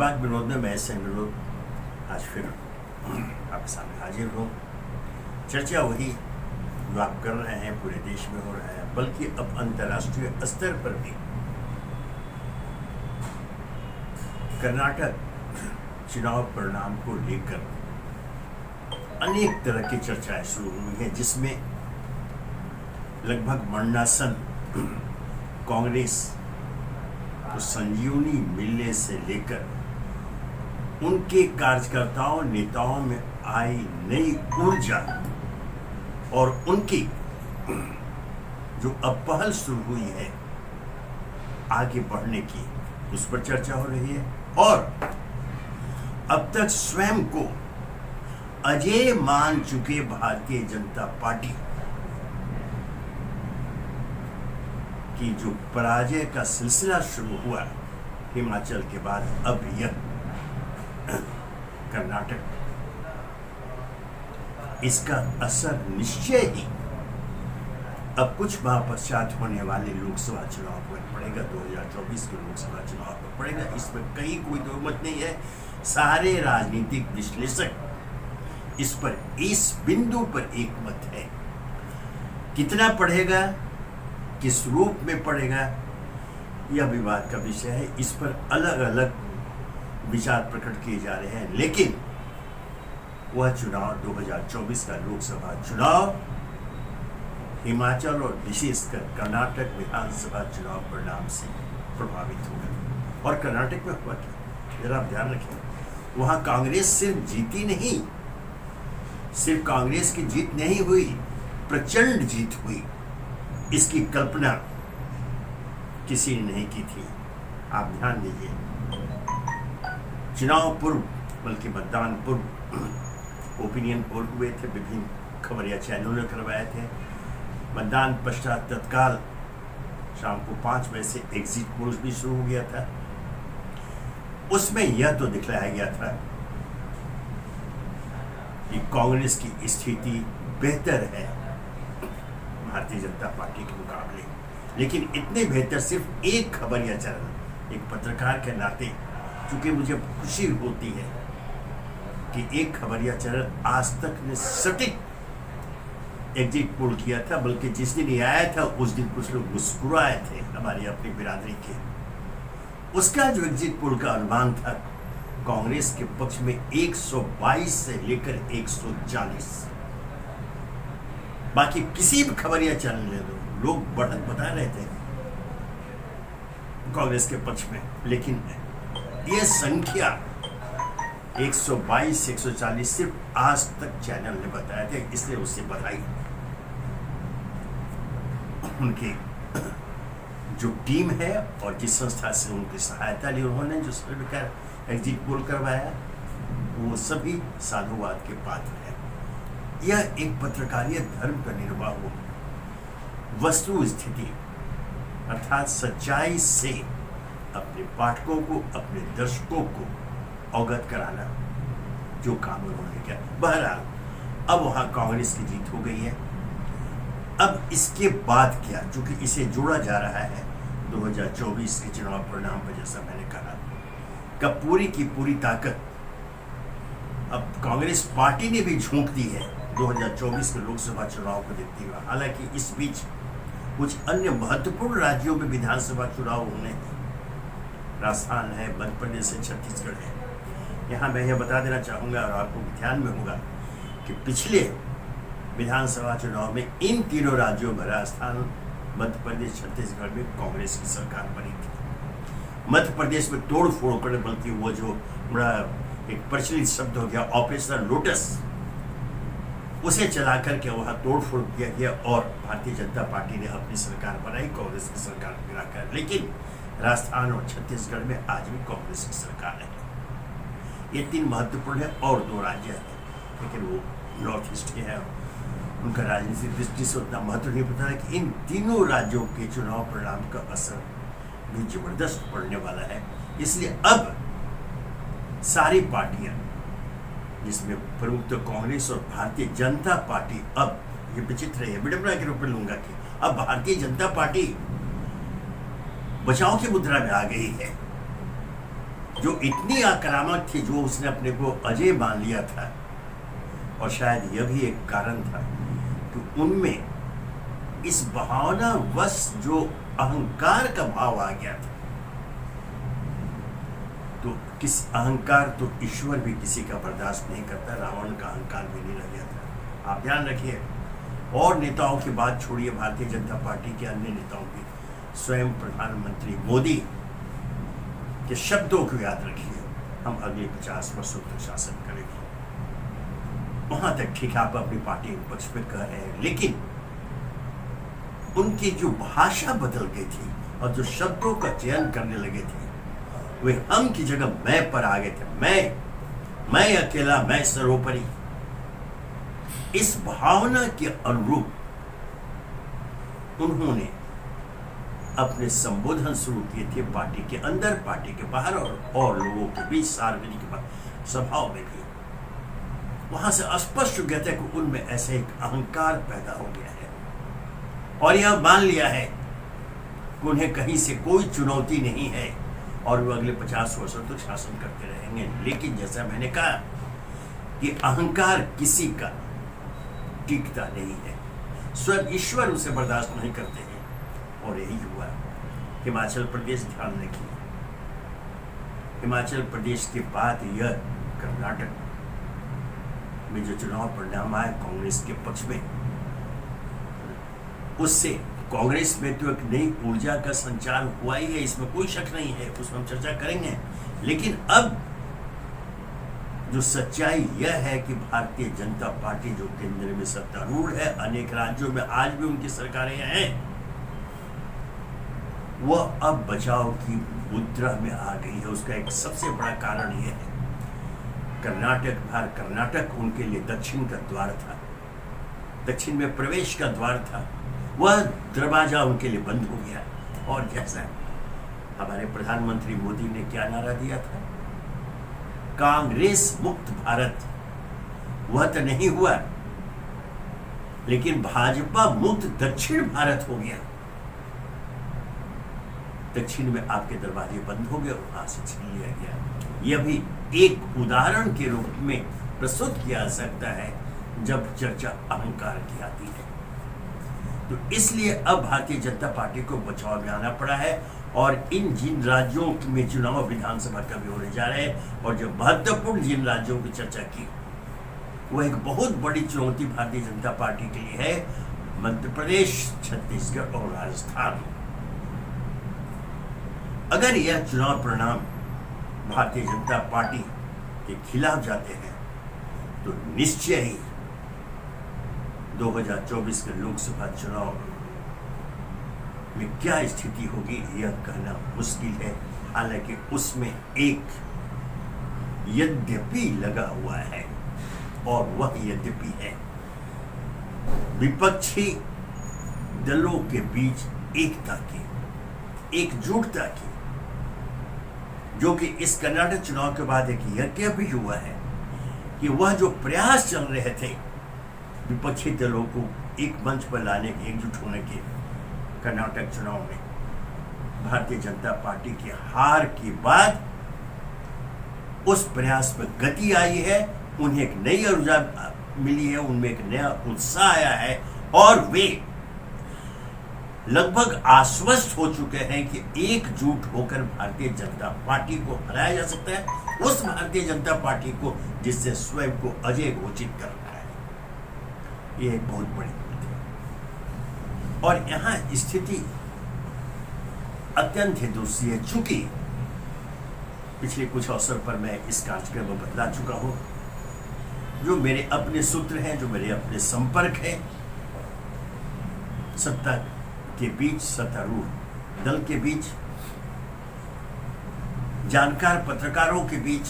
शहबाज विनोद में मैं से विनोद आज फिर आपके सामने हाजिर हूँ। चर्चा वही जो आप कर रहे हैं पूरे देश में हो रहा है, बल्कि अब अंतर्राष्ट्रीय स्तर पर भी कर्नाटक चुनाव परिणाम को लेकर अनेक तरह की चर्चाएं शुरू हुई हैं, जिसमें लगभग मरणासन कांग्रेस को संजीवनी मिलने से लेकर उनके कार्यकर्ताओं नेताओं में आई नई ऊर्जा और उनकी जो अब पहल शुरू हुई है आगे बढ़ने की, उस पर चर्चा हो रही है। और अब तक स्वयं को अजेय मान चुके भारतीय जनता पार्टी की जो पराजय का सिलसिला शुरू हुआ हिमाचल के बाद, अब यह कर्नाटक, इसका असर निश्चय ही अब कुछ माह पश्चात होने वाले लोकसभा चुनाव पर पड़ेगा। 2024 के लोकसभा चुनाव पर पड़ेगा, इसमें कहीं कोई दो मत नहीं है। सारे राजनीतिक विश्लेषक इस पर, इस बिंदु पर एक मत है। कितना पड़ेगा, किस रूप में पड़ेगा, यह विवाद का विषय है। इस पर अलग अलग विचार प्रकट किए जा रहे हैं, लेकिन वह चुनाव 2024 का लोकसभा चुनाव हिमाचल और विशेषकर कर्नाटक विधानसभा चुनाव परिणाम से प्रभावित होगा। और कर्नाटक में हुआ क्या, जरा आप ध्यान रखें, वहां कांग्रेस सिर्फ जीती नहीं, सिर्फ कांग्रेस की जीत नहीं हुई, प्रचंड जीत हुई। इसकी कल्पना किसी ने नहीं की थी। आप ध्यान दीजिए, चुनाव पूर्व बल्कि मतदान पूर्व ओपिनियन पोल हुए थे, विभिन्न खबरिया चैनलों ने करवाए थे। मतदान पश्चात तत्काल शाम को 5 बजे से एग्जिट पोल्स भी शुरू हो गया था। उसमें यह तो दिखलाया गया था कि कांग्रेस की स्थिति बेहतर है भारतीय जनता पार्टी के मुकाबले, लेकिन इतने बेहतर सिर्फ एक खबरिया चैनल, एक पत्रकार के नाते, क्योंकि मुझे खुशी होती है कि एक खबरिया चैनल आज तक ने सटीक एग्जिट पोल किया था, बल्कि जिस दिन ये आया था उस दिन कुछ लोग मुस्कुराए थे हमारी अपनी बिरादरी के। उसका जो एग्जिट पोल का अनुमान था कांग्रेस के पक्ष में 122 से लेकर 140, बाकी किसी भी खबरिया चैनल ले लो, लोग बढ़त बता रहे थे कांग्रेस के पक्ष में, लेकिन यह संख्या 122 से 140 सिर्फ आज तक चैनल ने बताया था, इसलिए उससे बधाई। उनकी जो टीम है और जिस संस्था से उनकी सहायता ली उन्होंने, जो सर्टिफिकेट एग्जिट पोल करवाया, वो सभी साधुवाद के पात्र हैं। यह एक पत्रकारीय धर्म का निर्वाह हो, वस्तु स्थिति अर्थात सच्चाई से अपने पाठकों को, अपने दर्शकों को अवगत कराना, जो काम उन्होंने किया। बहरहाल अब वहां कांग्रेस की जीत हो गई है। अब इसके बाद क्या, चूंकि इसे जोड़ा जा रहा है 2024 के चुनाव परिणाम पर, जैसा मैंने कहा, का पूरी की पूरी ताकत अब कांग्रेस पार्टी ने भी झोंक दी है 2024 के लोकसभा चुनाव को देखते हुए। हालांकि इस बीच कुछ अन्य महत्वपूर्ण राज्यों में विधानसभा चुनाव होने हैं। राजस्थान है, मध्य प्रदेश है, छत्तीसगढ़ है। यहाँ मैं यह बता देना चाहूँगा और आपको ध्यान में होगा कि पिछले विधानसभा चुनाव में इन तीनों राज्यों में, राजस्थान, मध्य प्रदेश, छत्तीसगढ़ में कांग्रेस की सरकार बनी थी। मध्य प्रदेश में तोड़ फोड़ कर, बल्कि वो जो बड़ा एक प्रचलित शब्द हो गया ऑपरेशन लोटस, उसे चला करके वहाँ तोड़ फोड़ किया गया और भारतीय जनता पार्टी ने अपनी सरकार बनाई कांग्रेस की सरकार गिराकर। लेकिन राजस्थान और छत्तीसगढ़ में आज भी कांग्रेस की सरकार है। ये 3 महत्वपूर्ण है और 2 राज्य हैं, लेकिन वो नॉर्थ ईस्ट के हैं, उनका राजनीतिक दृष्टि से उतना महत्व नहीं पता है कि इन तीनों राज्यों के चुनाव परिणाम का असर भी जबरदस्त पड़ने वाला है। इसलिए अब सारी पार्टियां, जिसमें प्रमुख तो कांग्रेस और भारतीय जनता पार्टी, अब ये विचित्र है, विडंबना के रूप में लूंगा कि अब भारतीय जनता पार्टी बचाव की मुद्रा में आ गई है। जो इतनी आक्रामक थी, जो उसने अपने को अजय मान लिया था, और शायद यह भी एक कारण था कि उनमें इस भावनावश जो अहंकार का भाव आ गया था, तो किस अहंकार तो ईश्वर भी किसी का बर्दाश्त नहीं करता, रावण का अहंकार भी नहीं रह गया था। आप ध्यान रखिए। और नेताओं की बात छोड़िए, भारतीय जनता पार्टी के अन्य नेताओं की, स्वयं प्रधानमंत्री मोदी के शब्दों को याद रखिए, हम अगले 50 वर्षों तक शासन करेंगे। वहां तक ठीक है, आप अपनी पार्टी के पक्ष पे कह रहे हैं, लेकिन उनकी जो भाषा बदल गई थी और जो शब्दों का चयन करने लगे थे, वे हम की जगह मैं पर आ गए थे। मैं अकेला, मैं सर्वोपरि। इस भावना के अनुरूप उन्होंने अपने संबोधन शुरू किए थे, पार्टी के अंदर, पार्टी के बाहर, और लोगों के बीच, सार्वजनिक सभाओं में भी। वहां से स्पष्ट हो गया था कि उनमें ऐसे एक अहंकार पैदा हो गया है, और यह मान लिया है कि उन्हें कहीं से कोई चुनौती नहीं है और वो अगले 50 वर्षों तक शासन करते रहेंगे। लेकिन जैसा मैंने कहा कि अहंकार किसी का टिकता नहीं है, स्वयं ईश्वर उसे बर्दाश्त नहीं करते हैं, और यही हुआ। हिमाचल प्रदेश, ध्यान रखिए, हिमाचल प्रदेश के बाद यह कर्नाटक में जो चुनाव परिणाम आए कांग्रेस के पक्ष में, उससे कांग्रेस में तो एक नई ऊर्जा का संचार हुआ ही है, इसमें कोई शक नहीं है, उसमें हम चर्चा करेंगे। लेकिन अब जो सच्चाई यह है कि भारतीय जनता पार्टी जो केंद्र में सत्तारूढ़ है, अनेक राज्यों में आज भी उनकी सरकारें हैं, वह अब बचाव की मुद्रा में आ गई है। उसका एक सबसे बड़ा कारण यह है, कर्नाटक उनके लिए दक्षिण का द्वार था, दक्षिण में प्रवेश का द्वार था, वह दरवाजा उनके लिए बंद हो गया। और जैसा हमारे प्रधानमंत्री मोदी ने क्या नारा दिया था, कांग्रेस मुक्त भारत, वह तो नहीं हुआ, लेकिन भाजपा मुक्त दक्षिण भारत हो गया। दक्षिण में आपके दरवाजे बंद हो गए, वहां से छीन लिया गया। यह भी एक उदाहरण के रूप में प्रस्तुत किया जा सकता है जब चर्चा अहंकार की आती है। तो इसलिए अब भारतीय जनता पार्टी को बचाव में आना पड़ा है, और जिन राज्यों में चुनाव विधानसभा का भी होने जा रहे हैं, और जो महत्वपूर्ण जिन राज्यों की चर्चा की, वह एक बहुत बड़ी चुनौती भारतीय जनता पार्टी के लिए है, मध्य प्रदेश, छत्तीसगढ़ और राजस्थान। अगर यह चुनाव परिणाम भारतीय जनता पार्टी के खिलाफ जाते हैं, तो निश्चय ही 2024 के लोकसभा चुनाव में क्या स्थिति होगी यह कहना मुश्किल है। हालांकि उसमें एक यद्यपि लगा हुआ है, और वह यद्यपि है विपक्षी दलों के बीच एकता की, एकजुटता की, जो कि इस कर्नाटक चुनाव के बाद एक यद्यपि हुआ है कि वह जो प्रयास चल रहे थे विपक्षी दलों को एक मंच पर लाने के, एकजुट होने के, कर्नाटक चुनाव में भारतीय जनता पार्टी की हार के बाद उस प्रयास पर गति आई है, उन्हें एक नई ऊर्जा मिली है, उनमें एक नया उत्साह आया है, और वे लगभग आश्वस्त हो चुके हैं कि एकजुट होकर भारतीय जनता पार्टी को हराया जा सकता है, उस भारतीय जनता पार्टी को जिससे स्वयं को अजय घोषित कर रहा है। यह एक बहुत बड़ी बात है, और यहाँ स्थिति अत्यंत ही दूसरी है। चूंकि पिछले कुछ अवसर पर मैं इस कार्यक्रम में बतला चुका हूं, जो मेरे अपने सूत्र हैं, जो मेरे अपने संपर्क हैं, सत्ता के बीच, सत्तारूढ़ दल के बीच, जानकार पत्रकारों के बीच,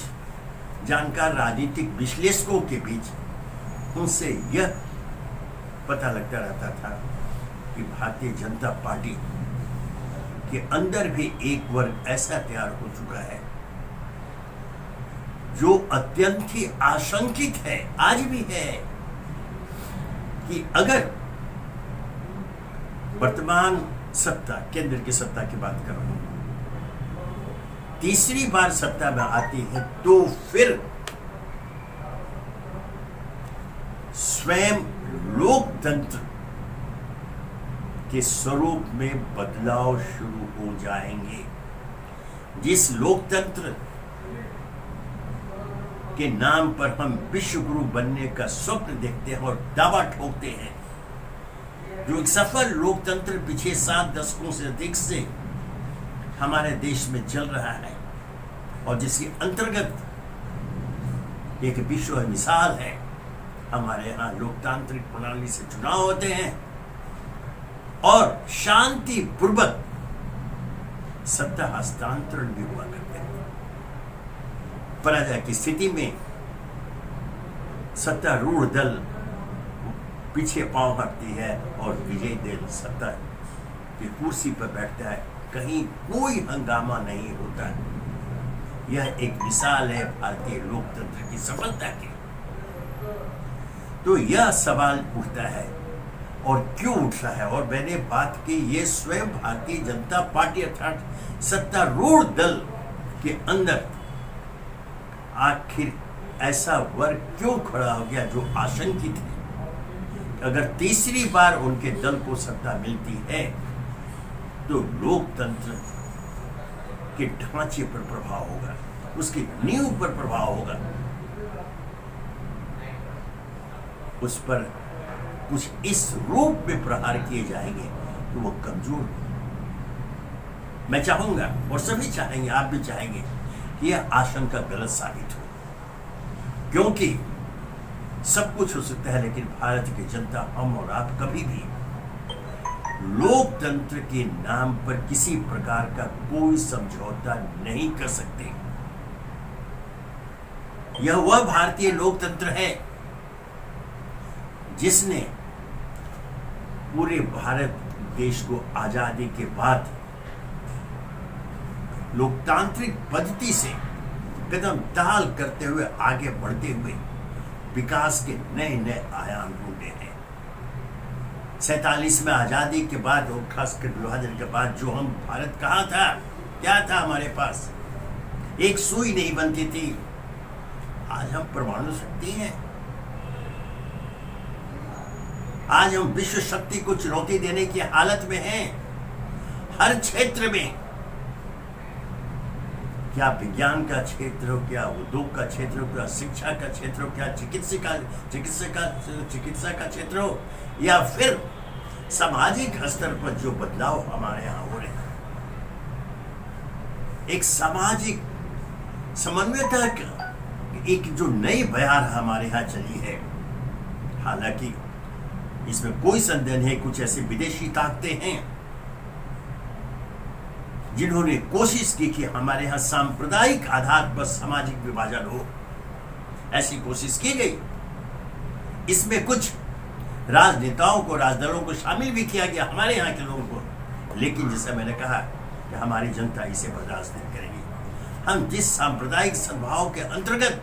जानकार राजनीतिक विश्लेषकों के बीच, उनसे यह पता लगता रहता था कि भारतीय जनता पार्टी के अंदर भी एक वर्ग ऐसा तैयार हो चुका है जो अत्यंत ही आशंकित है, आज भी है, कि अगर वर्तमान सत्ता, केंद्र की सत्ता की बात कर रहा हूं, तीसरी बार सत्ता में आती है तो फिर स्वयं लोकतंत्र के स्वरूप में बदलाव शुरू हो जाएंगे। जिस लोकतंत्र के नाम पर हम विश्व गुरु बनने का स्वप्न देखते हैं और दावा ठोकते हैं, जो एक सफल लोकतंत्र पिछले 7 दशकों से अधिक से हमारे देश में चल रहा है और जिसके अंतर्गत एक विश्व मिसाल है। हमारे यहाँ लोकतांत्रिक प्रणाली से चुनाव होते हैं और शांति पूर्वक सत्ता हस्तांतरण भी हुआ करते हैं। पराजय की स्थिति में सत्तारूढ़ दल पीछे पांव रखती है और विजयी दल सत्ता की कुर्सी पर बैठता है। कहीं कोई हंगामा नहीं होता। यह एक मिसाल है भारतीय लोकतंत्र की सफलता की। तो यह सवाल उठता है और क्यों उठता है, और मैंने बात की ये स्वयं भारतीय जनता पार्टी अर्थात सत्तारूढ़ दल के अंदर आखिर ऐसा वर्ग क्यों खड़ा हो गया जो आशंकित है। अगर तीसरी बार उनके दल को सत्ता मिलती है तो लोकतंत्र के ढांचे पर प्रभाव होगा, उसकी नींव पर प्रभाव होगा, उस पर कुछ इस रूप में प्रहार किए जाएंगे तो वो कमजोर हो। मैं चाहूंगा और सभी चाहेंगे, आप भी चाहेंगे कि यह आशंका गलत साबित हो, क्योंकि सब कुछ हो सकता है लेकिन भारत की जनता, हम और आप कभी भी लोकतंत्र के नाम पर किसी प्रकार का कोई समझौता नहीं कर सकते। यह वह भारतीय लोकतंत्र है जिसने पूरे भारत देश को आजादी के बाद लोकतांत्रिक पद्धति से कदम ताल करते हुए आगे बढ़ते हुए विकास के नए नए आयाम ढूंढे हैं। 47 में आजादी के बाद और खासकर विभाजन के बाद जो हम भारत कहाँ था, क्या था हमारे पास, एक सुई नहीं बनती थी। आज हम परमाणु शक्ति हैं। आज हम विश्व शक्ति को चुनौती देने की हालत में हैं। हर क्षेत्र में, क्या विज्ञान का क्षेत्र हो, क्या उद्योग का क्षेत्र हो, क्या शिक्षा का क्षेत्र हो, क्या चिकित्सा का क्षेत्र हो, या फिर सामाजिक स्तर पर जो बदलाव हमारे यहाँ हो रहे हैं, एक सामाजिक समन्वयता एक जो नई बयार हमारे यहाँ चली है। हालांकि इसमें कोई संदेह नहीं, कुछ ऐसे विदेशी ताकतें हैं जिन्होंने कोशिश की कि हमारे यहाँ सांप्रदायिक आधार पर सामाजिक विभाजन हो, ऐसी कोशिश की गई। इसमें कुछ राजनेताओं को, राजदलों को शामिल भी किया गया, हमारे यहाँ के लोगों को, लेकिन जैसे मैंने कहा कि हमारी जनता इसे बर्दाश्त नहीं करेगी। हम जिस सांप्रदायिक सद्भाव के अंतर्गत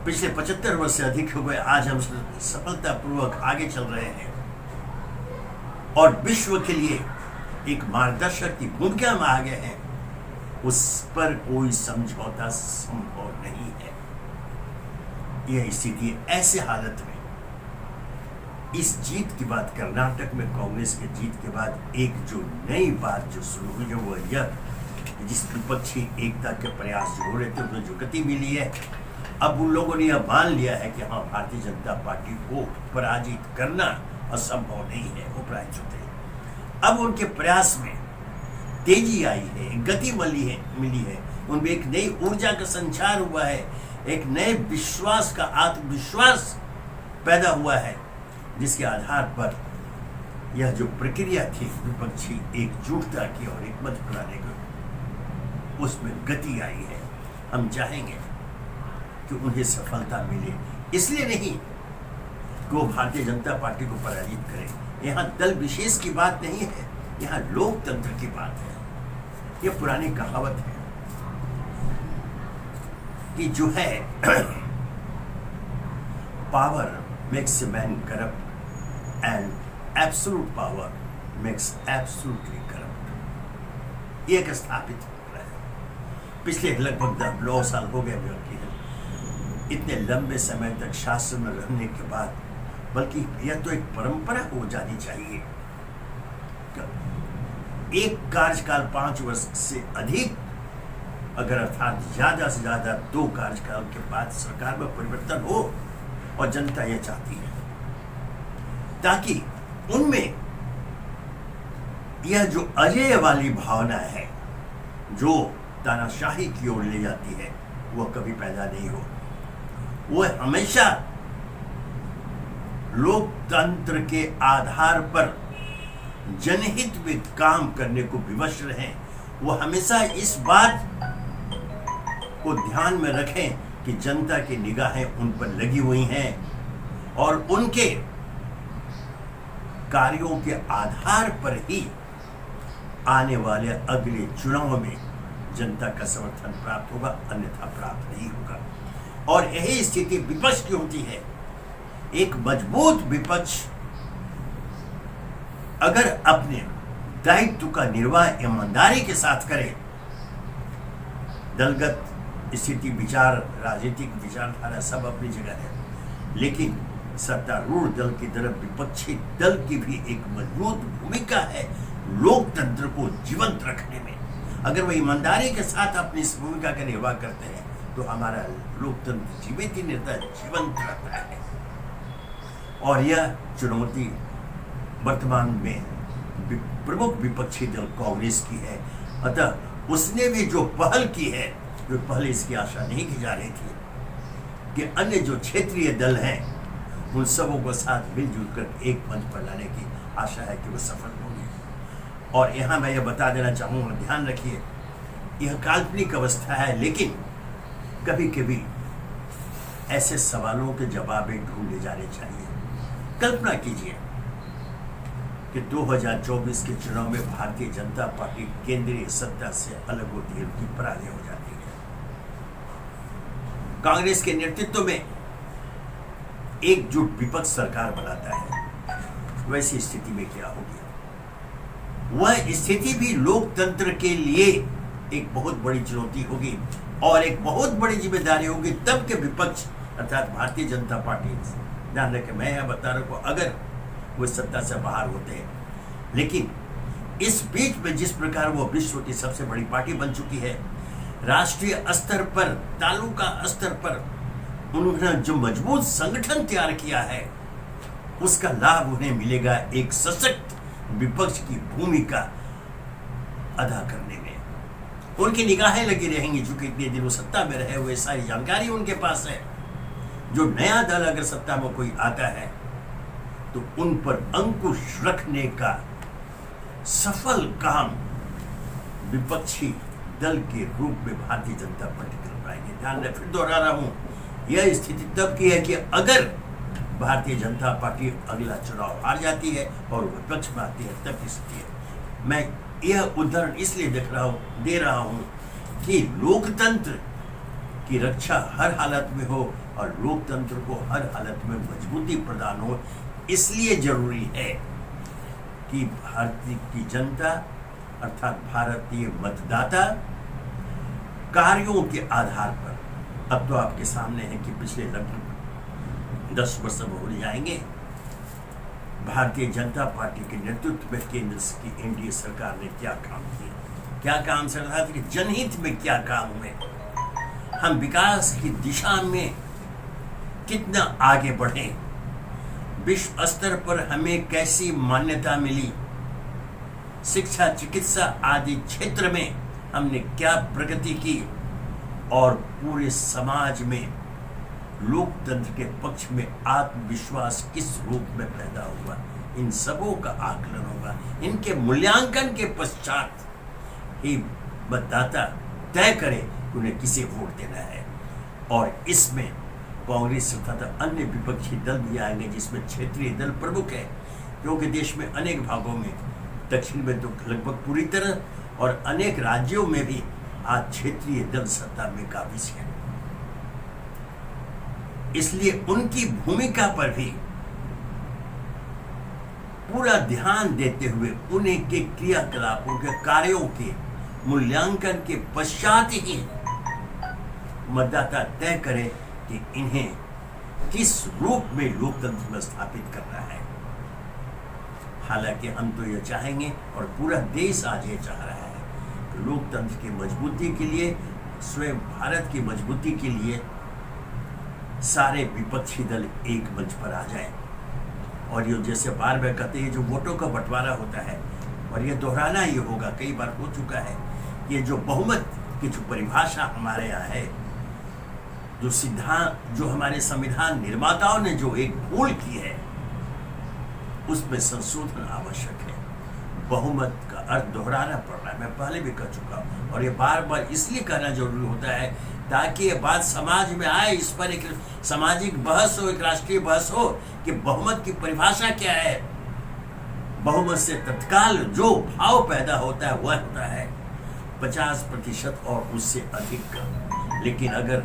पिछले 75 वर्ष से अधिक हो गए, आज हम सफलतापूर्वक आगे चल रहे हैं और विश्व के लिए एक मार्गदर्शक की भूमिका में आ गए हैं, उस पर कोई समझौता संभव नहीं है। यह स्थिति ऐसे हालत में, इस जीत के बाद, कर्नाटक में कांग्रेस के जीत के बाद एक जो नई बात जो शुरू हुई है वो यह, जिस विपक्षी एकता के प्रयास जो हो रहे थे उन्हें जो गति मिली है, अब उन लोगों ने यह मान लिया है कि हाँ, भारतीय जनता पार्टी को पराजित करना असंभव नहीं है, वो पराजित होते हैं। अब उनके प्रयास में तेजी आई है, गति मिली है, उनमें एक नई ऊर्जा का संचार हुआ है, एक नए विश्वास का आत्मविश्वास पैदा हुआ है, जिसके आधार पर यह जो प्रक्रिया थी विपक्षी एकजुटता की और एकमत बनाने की, उसमें गति आई है। हम चाहेंगे कि उन्हें सफलता मिले, इसलिए नहीं कि वो भारतीय जनता पार्टी को पराजित करें। यहाँ दल विशेष की बात नहीं है, यहाँ लोकतंत्र की बात है। यह पुरानी कहावत है कि जो है power makes a man corrupt and absolute power makes absolutely corrupt. ये एक स्थापित पिछले लगभग 9 साल हो गए व्यक्ति है, इतने लंबे समय तक शासन में रहने के बाद, बल्कि यह तो एक परंपरा हो जानी चाहिए। एक कार्यकाल 5 वर्ष से अधिक, अगर अर्थात ज्यादा से ज्यादा 2 कार्यकाल के बाद सरकार में परिवर्तन हो, और जनता यह चाहती है, ताकि उनमें यह जो अजय वाली भावना है, जो तानाशाही की ओर ले जाती है, वह कभी पैदा नहीं हो। वह हमेशा लोकतंत्र के आधार पर जनहित में काम करने को विवश रहें। वह हमेशा इस बात को ध्यान में रखें कि जनता की निगाहें उन पर लगी हुई हैं, और उनके कार्यों के आधार पर ही आने वाले अगले चुनाव में जनता का समर्थन प्राप्त होगा, अन्यथा प्राप्त नहीं होगा। और यही स्थिति विपक्ष की होती है। एक मजबूत विपक्ष अगर अपने दायित्व का निर्वाह ईमानदारी के साथ करे, दलगत स्थिति, विचार, राजनीतिक विचारधारा सब अपनी जगह है, लेकिन सत्तारूढ़ दल की तरफ विपक्षी दल की भी एक मजबूत भूमिका है लोकतंत्र को जीवंत रखने में। अगर वह ईमानदारी के साथ अपनी इस भूमिका का निर्वाह करते हैं तो हमारा लोकतंत्र जीवित ही रहता है, जीवंत रहता है। और यह चुनौती वर्तमान में प्रमुख विपक्षी दल कांग्रेस की है। अतः उसने भी जो पहल की है, जो पहले इसकी आशा नहीं की जा रही थी, कि अन्य जो क्षेत्रीय दल हैं उन सबों को साथ मिलजुल कर एक मंच पर लाने की आशा है कि वो सफल होंगे। और यहाँ मैं यह बता देना चाहूँगा, ध्यान रखिए, यह काल्पनिक अवस्था है, लेकिन कभी कभी ऐसे सवालों के जवाब ढूंढे जाने चाहिए। कल्पना कीजिए कि 2024 के चुनाव में भारतीय जनता पार्टी केंद्रीय सत्ता से अलग होती है, उनकी पराजय हो जाती है, कांग्रेस के नेतृत्व में एकजुट विपक्ष सरकार बनाता है, वैसी स्थिति में क्या होगी? वह स्थिति भी लोकतंत्र के लिए एक बहुत बड़ी चुनौती होगी और एक बहुत बड़ी जिम्मेदारी होगी तब के विपक्ष अर्थात भारतीय जनता पार्टी, ध्यान रखें मैं यह बता रहा हूं, अगर वो सत्ता से बाहर होते हैं, लेकिन इस बीच में जिस प्रकार वो विश्व की सबसे बड़ी पार्टी बन चुकी है, राष्ट्रीय स्तर पर, तालुका स्तर पर उन्होंने जो मजबूत संगठन तैयार किया है, उसका लाभ उन्हें मिलेगा एक सशक्त विपक्ष की भूमिका अदा करने में। उनकी निगाहें लगी रहेंगी, चूंकि इतने दिन वो सत्ता में रहे हुए, सारी जानकारी उनके पास है। जो नया दल अगर सत्ता में कोई आता है तो उन पर अंकुश रखने का सफल काम विपक्षी दल के रूप में भारतीय जनता पार्टी कर पाएगी। ध्यान रखें, फिर दोहरा रहा हूं, यह स्थिति तब की है कि अगर भारतीय जनता पार्टी अगला चुनाव हार जाती है और विपक्ष में आती है, तब की स्थिति है। मैं यह उदाहरण इसलिए दे रहा हूं कि लोकतंत्र की रक्षा हर हालत में हो और लोकतंत्र को हर हालत में मजबूती प्रदान हो। इसलिए जरूरी है कि भारतीय की जनता अर्थात भारतीय मतदाता कार्यों के आधार पर, अब तो आपके सामने है कि पिछले लगभग 10 वर्ष हो जाएंगे, भारतीय जनता पार्टी के नेतृत्व में केंद्र की एनडीए सरकार ने क्या काम किए, क्या काम चल रहा था, कि जनहित में क्या काम हुए, हम विकास की दिशा में कितना आगे बढ़े, विश्व स्तर पर हमें कैसी मान्यता मिली, शिक्षा, चिकित्सा आदि क्षेत्र में हमने क्या प्रगति की, और पूरे समाज में लोकतंत्र के पक्ष में आत्मविश्वास किस रूप में पैदा हुआ, इन सबों का आकलन होगा। इनके मूल्यांकन के पश्चात ही मतदाता तय करे उन्हें किसे वोट देना है। और इसमें कांग्रेस तथा अन्य विपक्षी दल भी आएंगे, जिसमें क्षेत्रीय दल प्रमुख है, क्योंकि देश में अनेक भागों में, दक्षिण में तो लगभग पूरी तरह और अनेक राज्यों में भी आज क्षेत्रीय दल सत्ता में काबिज है। इसलिए उनकी भूमिका पर भी पूरा ध्यान देते हुए उन्हें के क्रियाकलापों के कार्यों के मूल्यांकन के पश्चात ही मतदाता तय करे कि इन्हें किस रूप में लोकतंत्र में स्थापित करना है। हालांकि हम तो ये चाहेंगे और पूरा देश आज ये चाह रहा है कि लोकतंत्र की मजबूती के लिए, स्वयं भारत की मजबूती के लिए सारे विपक्षी दल एक मंच पर आ जाएं। और ये जैसे बार बार कहते हैं, जो वोटों का बंटवारा होता है, और ये दोहराना ये होगा, कई बार हो चुका है, ये जो बहुमत की जो परिभाषा हमारे यहाँ है, जो सिद्धांत, जो हमारे संविधान निर्माताओं ने जो एक भूल की है, उसमें संशोधन आवश्यक है। बहुमत का अर्थ दोहराना पड़ रहा है, मैं पहले भी कह चुका हूँ, और ये बार बार इसलिए कहना जरूरी होता है ताकि ये बात समाज में आए, इस पर एक सामाजिक बहस हो, एक राष्ट्रीय बहस हो कि बहुमत की परिभाषा क्या है। बहुमत से तत्काल जो भाव पैदा होता है वह होता है 50% और उससे अधिक का। लेकिन अगर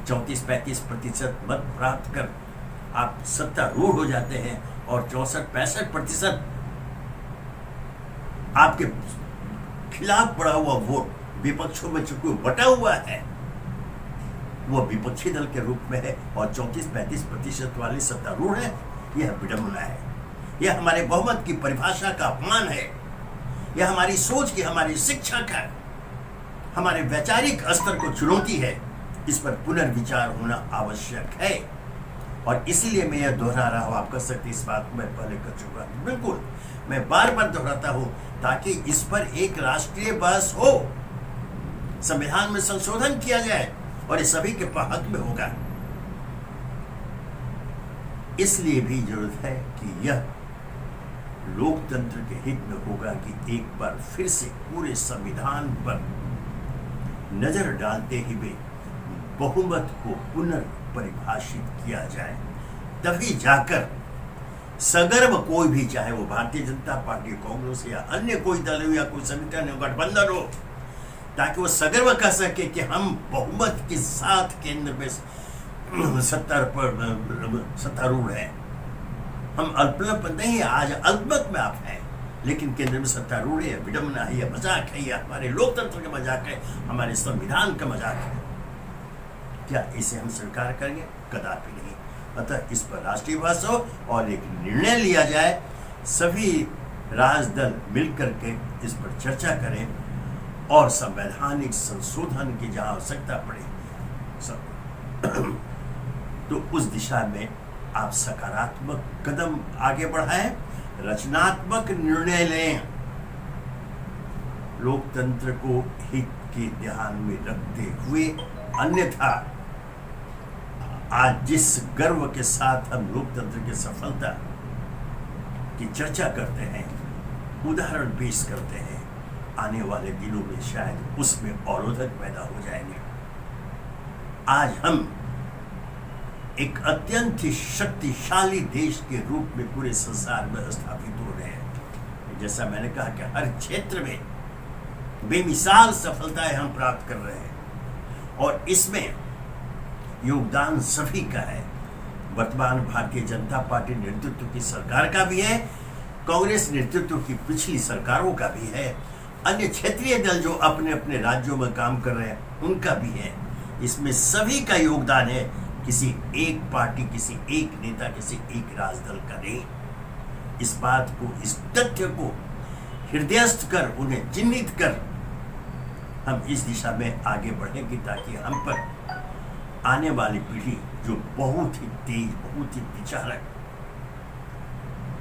34-35% मत प्राप्त कर आप सत्तारूढ़ हो जाते हैं और 64-65% आपके खिलाफ पड़ा हुआ वोट विपक्षों में चूंकि बटा हुआ है, वो विपक्षी दल के रूप में है, और 34-35% वाले सत्तारूढ़ है, यह विडंबना है। यह हमारे बहुमत की परिभाषा का अपमान है। यह हमारी सोच की, हमारी शिक्षा का, हमारे वैचारिक स्तर को चुनौती है। इस पर पुनर्विचार होना आवश्यक है। और इसलिए मैं यह दोहरा रहा हूं। आप कह सकते इस बात को मैं पहले कर चुका हूं, बिल्कुल मैं बार बार दोहराता हूं ताकि इस पर एक राष्ट्रीय बहस हो, संविधान में संशोधन किया जाए और ये सभी के हक में होगा। इसलिए भी जरूरत है कि यह लोकतंत्र के हित में होगा कि एक बार फिर से पूरे संविधान पर नजर डालते हुए बहुमत को पुनर्परिभाषित किया जाए। तभी जाकर सगर्व कोई भी, चाहे वो भारतीय जनता पार्टी, कांग्रेस या अन्य कोई दल हो या कोई संगठन हो, गठबंधन हो, ताकि वो सगर्व कह सके कि हम बहुमत के साथ केंद्र में सत्तारूढ़ है। हम अल्पमत नहीं, आज अल्पमत में आप हैं, लेकिन केंद्र में सत्तारूढ़ है। विडंबना है, यह मजाक है, यह हमारे लोकतंत्र का मजाक है, हमारे संविधान का मजाक है। क्या इसे हम स्वीकार करेंगे? कदापि नहीं। अतः इस पर राष्ट्रीय बहस हो और एक निर्णय लिया जाए, सभी राजदल मिलकर के इस पर चर्चा करें और संवैधानिक संशोधन की जहां आवश्यकता पड़े तो उस दिशा में आप सकारात्मक कदम आगे बढ़ाएं, रचनात्मक निर्णय लें, लोकतंत्र को हित के ध्यान में रखते हुए। अन्यथा आज जिस गर्व के साथ हम लोकतंत्र की सफलता की चर्चा करते हैं, उदाहरण पेश करते हैं, आने वाले दिनों में शायद उसमें अवरोधक पैदा हो जाएंगे। आज हम एक अत्यंत शक्तिशाली देश के रूप में पूरे संसार में स्थापित हो रहे हैं। जैसा मैंने कहा कि हर क्षेत्र में बेमिसाल सफलताएं हम प्राप्त कर रहे हैं और इसमें योगदान सभी का है। वर्तमान भारतीय जनता पार्टी नेतृत्व की सरकार का भी है, कांग्रेस नेतृत्व की पिछली सरकारों का भी है, अन्य क्षेत्रीय दल जो अपने अपने राज्यों में काम कर रहे हैं उनका भी है। इसमें सभी का योगदान है, किसी एक पार्टी, किसी एक नेता, किसी एक राजदल का नहीं। इस बात को, इस तथ्य को हृदयस्थ कर, उन्हें चिन्हित कर हम इस दिशा में आगे बढ़ेंगे ताकि हम पर आने वाली पीढ़ी जो बहुत ही तेज, बहुत ही विचारक,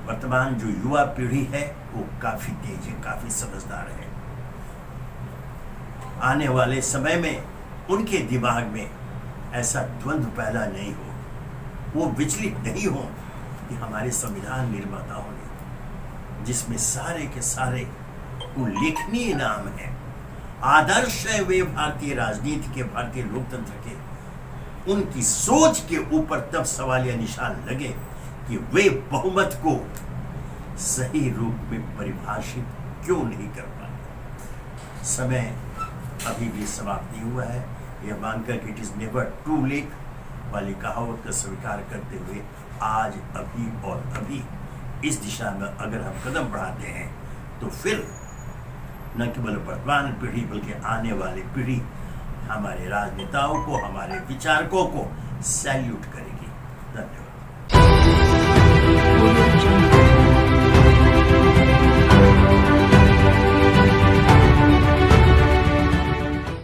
वर्तमान जो युवा पीढ़ी है वो काफी तेज है, काफी समझदार है। आने वाले समय में उनके दिमाग में ऐसा द्वंद्व पैदा नहीं हो, वो विचलित नहीं हो कि हमारे संविधान निर्माताओं ने, जिसमें सारे के सारे उल्लेखनीय नाम हैं, आदर्श है वे भारतीय राजनीति के, भारतीय लोकतंत्र के, उनकी सोच के ऊपर तब सवालिया निशान लगे कि वे बहुमत को सही रूप में परिभाषित क्यों नहीं कर पाए। समय अभी भी समाप्त नहीं हुआ है। यह मानकर कि it is never too late वाली कहावत का स्वीकार करते हुए आज, अभी और अभी इस दिशा में अगर हम कदम बढ़ाते हैं तो फिर न केवल वर्तमान पीढ़ी बल्कि आने वाली पीढ़ी हमारे राजनेताओं को, हमारे विचारकों को सैल्यूट करेगी। धन्यवाद।